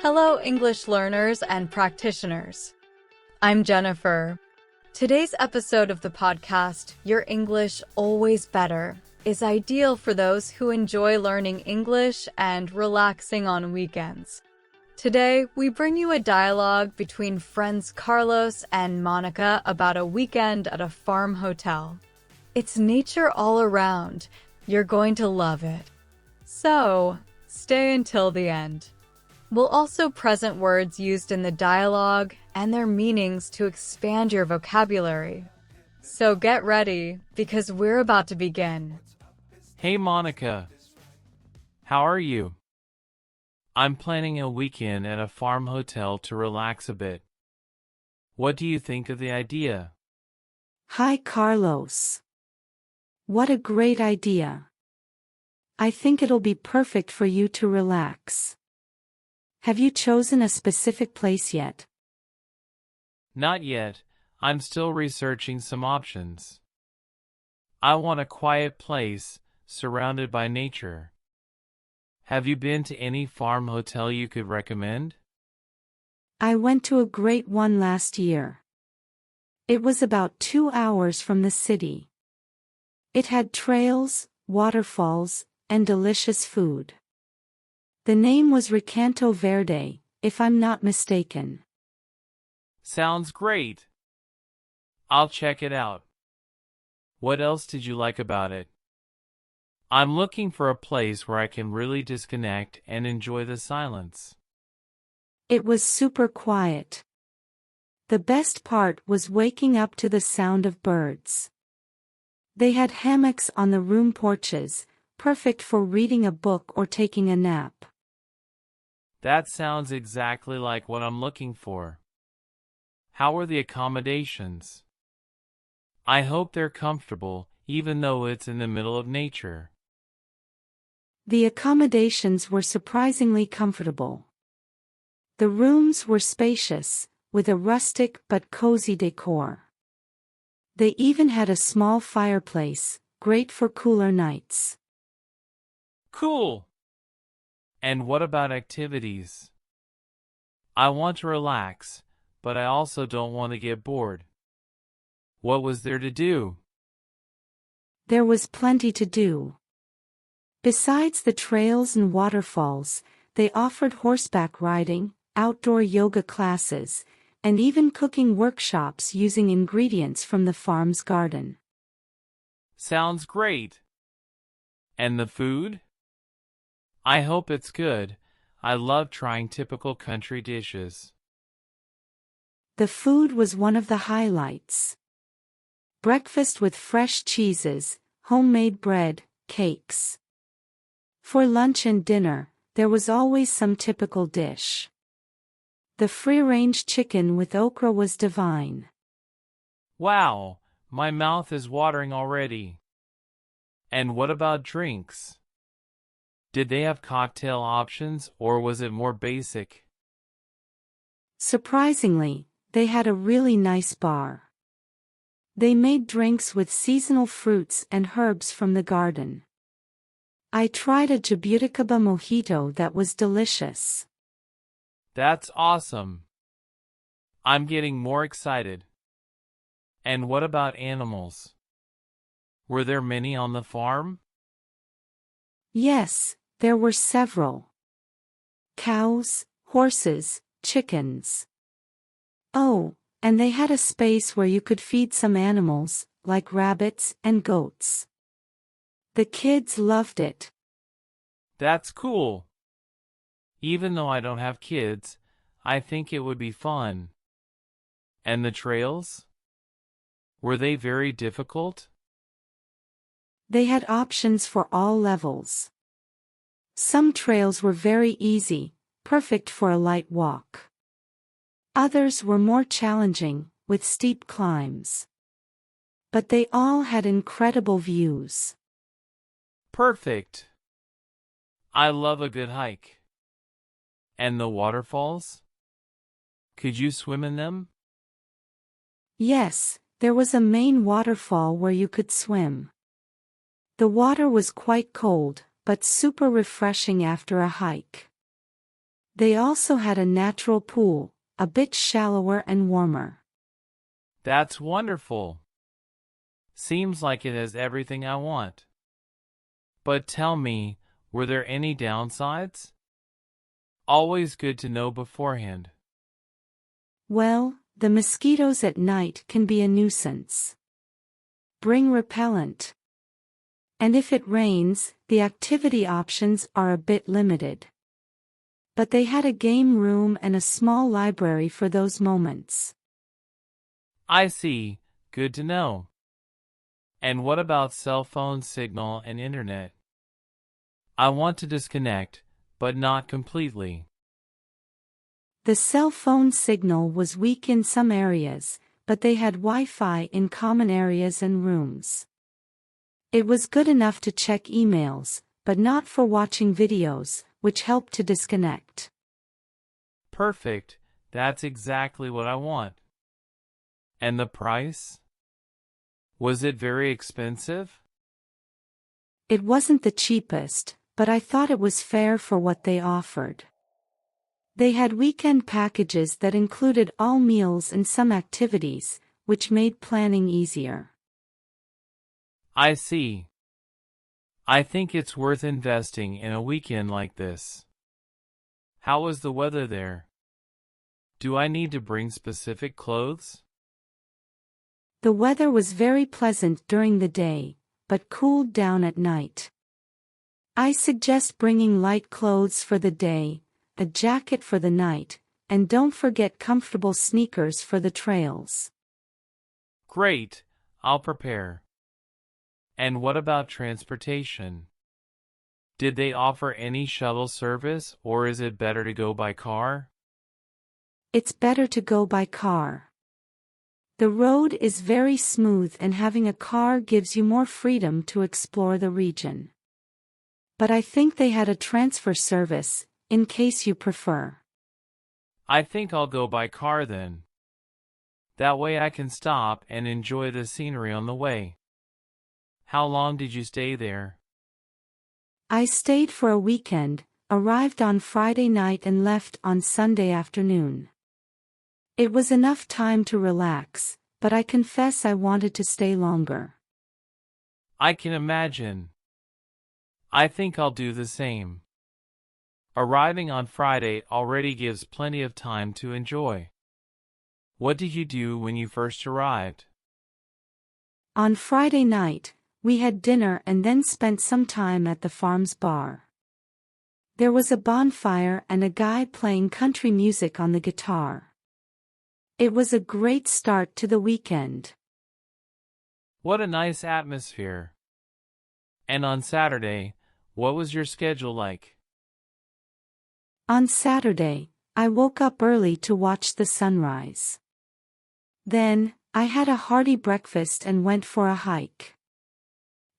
Hello, English learners and practitioners. I'm Jennifer. Today's episode of the podcast, Your English Always Better, is ideal for those who enjoy learning English and relaxing on weekends. Today, we bring you a dialogue between friends Carlos and Monica about a weekend at a farm hotel. It's nature all around. You're going to love it. So, stay until the end. We'll also present words used in the dialogue and their meanings to expand your vocabulary. So get ready, because we're about to begin. Hey Monica. How are you? I'm planning a weekend at a farm hotel to relax a bit. What do you think of the idea? Hi Carlos. What a great idea. I think it'll be perfect for you to relax. Have you chosen a specific place yet? Not yet. I'm still researching some options. I want a quiet place, surrounded by nature. Have you been to any farm hotel you could recommend? I went to a great one last year. It was about 2 hours from the city. It had trails, waterfalls, and delicious food. The name was Recanto Verde, if I'm not mistaken. Sounds great. I'll check it out. What else did you like about it? I'm looking for a place where I can really disconnect and enjoy the silence. It was super quiet. The best part was waking up to the sound of birds. They had hammocks on the room porches, perfect for reading a book or taking a nap. That sounds exactly like what I'm looking for. How are the accommodations? I hope they're comfortable, even though it's in the middle of nature. The accommodations were surprisingly comfortable. The rooms were spacious, with a rustic but cozy decor. They even had a small fireplace, great for cooler nights. Cool! And what about activities? I want to relax, but I also don't want to get bored. What was there to do? There was plenty to do. Besides the trails and waterfalls, they offered horseback riding, outdoor yoga classes, and even cooking workshops using ingredients from the farm's garden. Sounds great. And the food? I hope it's good. I love trying typical country dishes. The food was one of the highlights. Breakfast with fresh cheeses, homemade bread, cakes. For lunch and dinner, there was always some typical dish. The free-range chicken with okra was divine. Wow, my mouth is watering already. And what about drinks? Did they have cocktail options, or was it more basic? Surprisingly, they had a really nice bar. They made drinks with seasonal fruits and herbs from the garden. I tried a jabuticaba mojito that was delicious. That's awesome. I'm getting more excited. And what about animals? Were there many on the farm? Yes, there were several. Cows, horses, chickens. Oh, and they had a space where you could feed some animals, like rabbits and goats. The kids loved it. That's cool. Even though I don't have kids, I think it would be fun. And the trails? Were they very difficult? They had options for all levels. Some trails were very easy, perfect for a light walk. Others were more challenging, with steep climbs. But they all had incredible views. Perfect. I love a good hike. And the waterfalls? Could you swim in them? Yes, there was a main waterfall where you could swim. The water was quite cold, but super refreshing after a hike. They also had a natural pool, a bit shallower and warmer. That's wonderful. Seems like it has everything I want. But tell me, were there any downsides? Always good to know beforehand. Well, the mosquitoes at night can be a nuisance. Bring repellent. And if it rains, the activity options are a bit limited. But they had a game room and a small library for those moments. I see. Good to know. And what about cell phone signal and internet? I want to disconnect, but not completely. The cell phone signal was weak in some areas, but they had Wi-Fi in common areas and rooms. It was good enough to check emails, but not for watching videos, which helped to disconnect. Perfect. That's exactly what I want. And the price? Was it very expensive? It wasn't the cheapest, but I thought it was fair for what they offered. They had weekend packages that included all meals and some activities, which made planning easier. I see. I think it's worth investing in a weekend like this. How was the weather there? Do I need to bring specific clothes? The weather was very pleasant during the day, but cooled down at night. I suggest bringing light clothes for the day, a jacket for the night, and don't forget comfortable sneakers for the trails. Great, I'll prepare. And what about transportation? Did they offer any shuttle service, or is it better to go by car? It's better to go by car. The road is very smooth and having a car gives you more freedom to explore the region. But I think they had a transfer service, in case you prefer. I think I'll go by car then. That way I can stop and enjoy the scenery on the way. How long did you stay there? I stayed for a weekend, arrived on Friday night and left on Sunday afternoon. It was enough time to relax, but I confess I wanted to stay longer. I can imagine. I think I'll do the same. Arriving on Friday already gives plenty of time to enjoy. What did you do when you first arrived? On Friday night, we had dinner and then spent some time at the farm's bar. There was a bonfire and a guy playing country music on the guitar. It was a great start to the weekend. What a nice atmosphere. And on Saturday, what was your schedule like? On Saturday, I woke up early to watch the sunrise. Then, I had a hearty breakfast and went for a hike.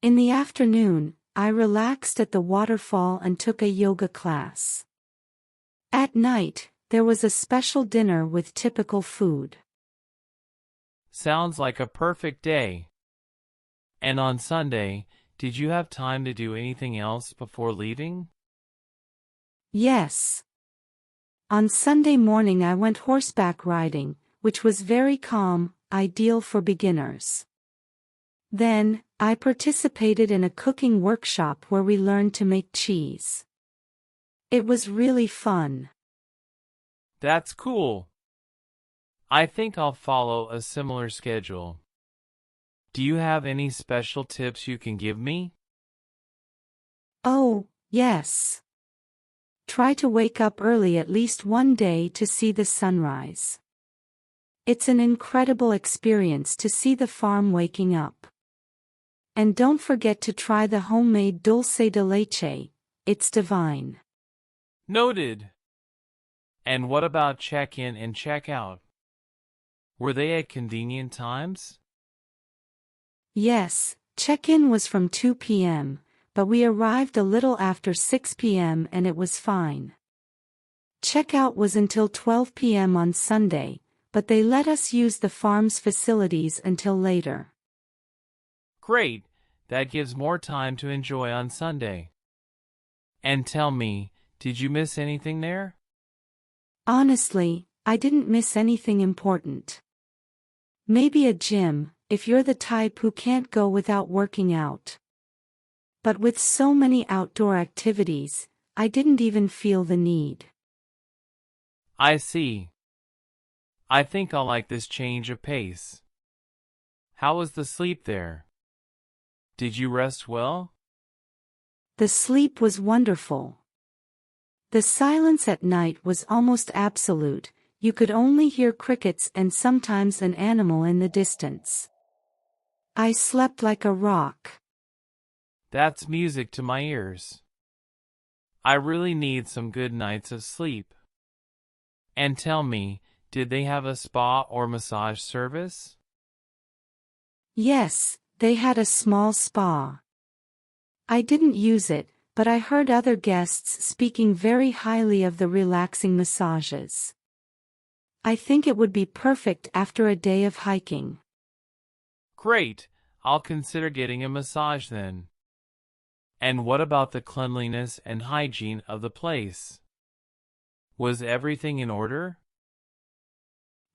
In the afternoon, I relaxed at the waterfall and took a yoga class. At night, there was a special dinner with typical food. Sounds like a perfect day. And on Sunday, did you have time to do anything else before leaving? Yes. On Sunday morning I went horseback riding, which was very calm, ideal for beginners. Then, I participated in a cooking workshop where we learned to make cheese. It was really fun. That's cool. I think I'll follow a similar schedule. Do you have any special tips you can give me? Oh, yes. Try to wake up early at least one day to see the sunrise. It's an incredible experience to see the farm waking up. And don't forget to try the homemade dulce de leche, it's divine. Noted. And what about check-in and check-out? Were they at convenient times? Yes, check-in was from 2 p.m., but we arrived a little after 6 p.m. and it was fine. Check-out was until 12 p.m. on Sunday, but they let us use the farm's facilities until later. Great, that gives more time to enjoy on Sunday. And tell me, did you miss anything there? Honestly, I didn't miss anything important. Maybe a gym, if you're the type who can't go without working out. But with so many outdoor activities, I didn't even feel the need. I see. I think I'll like this change of pace. How was the sleep there? Did you rest well? The sleep was wonderful. The silence at night was almost absolute, you could only hear crickets and sometimes an animal in the distance. I slept like a rock. That's music to my ears. I really need some good nights of sleep. And tell me, did they have a spa or massage service? Yes, they had a small spa. I didn't use it, but I heard other guests speaking very highly of the relaxing massages. I think it would be perfect after a day of hiking. Great, I'll consider getting a massage then. And what about the cleanliness and hygiene of the place? Was everything in order?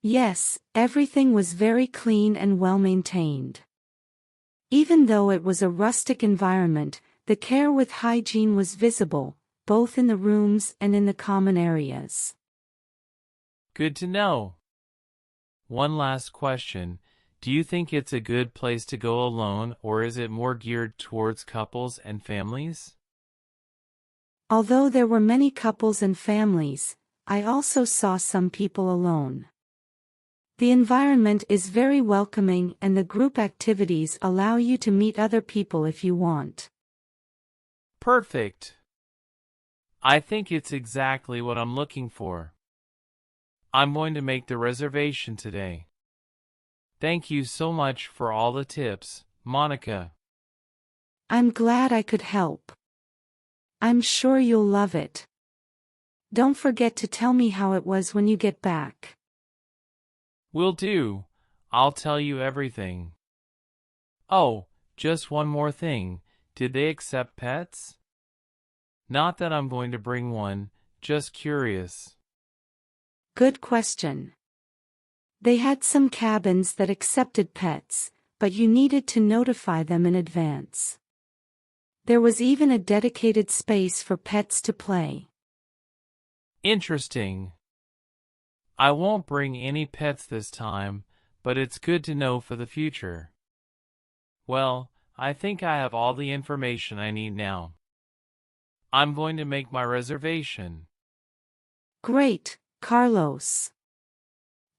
Yes, everything was very clean and well maintained. Even though it was a rustic environment, the care with hygiene was visible, both in the rooms and in the common areas. Good to know. One last question. Do you think it's a good place to go alone, or is it more geared towards couples and families? Although there were many couples and families, I also saw some people alone. The environment is very welcoming and the group activities allow you to meet other people if you want. Perfect. I think it's exactly what I'm looking for. I'm going to make the reservation today. Thank you so much for all the tips, Monica. I'm glad I could help. I'm sure you'll love it. Don't forget to tell me how it was when you get back. Will do. I'll tell you everything. Oh, just one more thing. Did they accept pets? Not that I'm going to bring one, just curious. Good question. They had some cabins that accepted pets, but you needed to notify them in advance. There was even a dedicated space for pets to play. Interesting. I won't bring any pets this time, but it's good to know for the future. Well, I think I have all the information I need now. I'm going to make my reservation. Great, Carlos.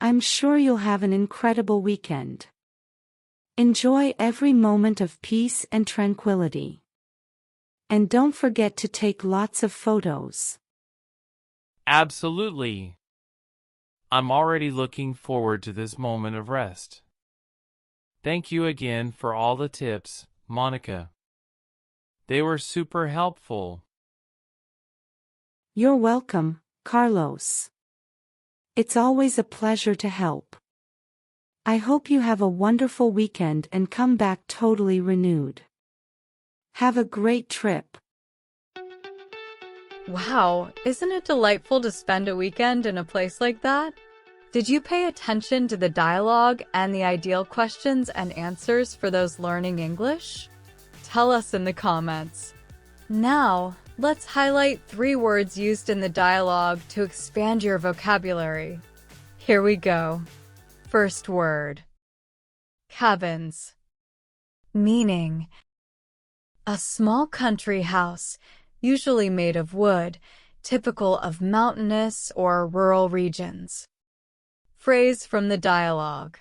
I'm sure you'll have an incredible weekend. Enjoy every moment of peace and tranquility. And don't forget to take lots of photos. Absolutely. I'm already looking forward to this moment of rest. Thank you again for all the tips, Monica. They were super helpful. You're welcome, Carlos. It's always a pleasure to help. I hope you have a wonderful weekend and come back totally renewed. Have a great trip. Wow, isn't it delightful to spend a weekend in a place like that? Did you pay attention to the dialogue and the ideal questions and answers for those learning English? Tell us in the comments. Now, let's highlight 3 words used in the dialogue to expand your vocabulary. Here we go. First word. Cabins. Meaning: a small country house, usually made of wood, typical of mountainous or rural regions. Phrase from the dialogue.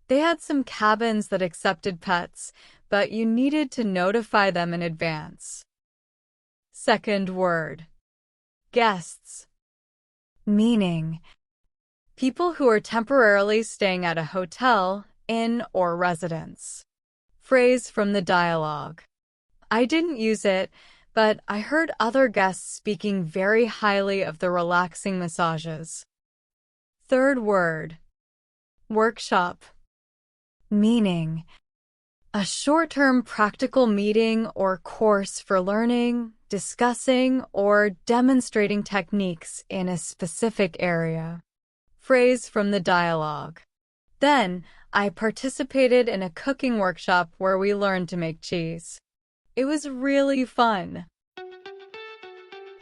They had some cabins that accepted pets, but you needed to notify them in advance. Second word. Guests. Meaning: people who are temporarily staying at a hotel, inn, or residence. Phrase from the dialogue. I didn't use it, but I heard other guests speaking very highly of the relaxing massages. Third word. Workshop. Meaning: a short-term practical meeting or course for learning, discussing or demonstrating techniques in a specific area. Phrase from the dialogue. Then, I participated in a cooking workshop where we learned to make cheese. It was really fun.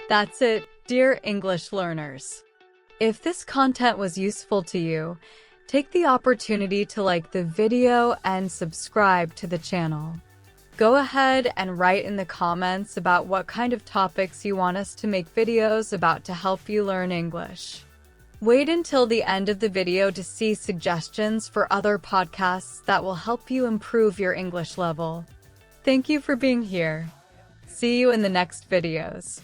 That's it, dear English learners. If this content was useful to you, take the opportunity to like the video and subscribe to the channel. Go ahead and write in the comments about what kind of topics you want us to make videos about to help you learn English. Wait until the end of the video to see suggestions for other podcasts that will help you improve your English level. Thank you for being here. See you in the next videos.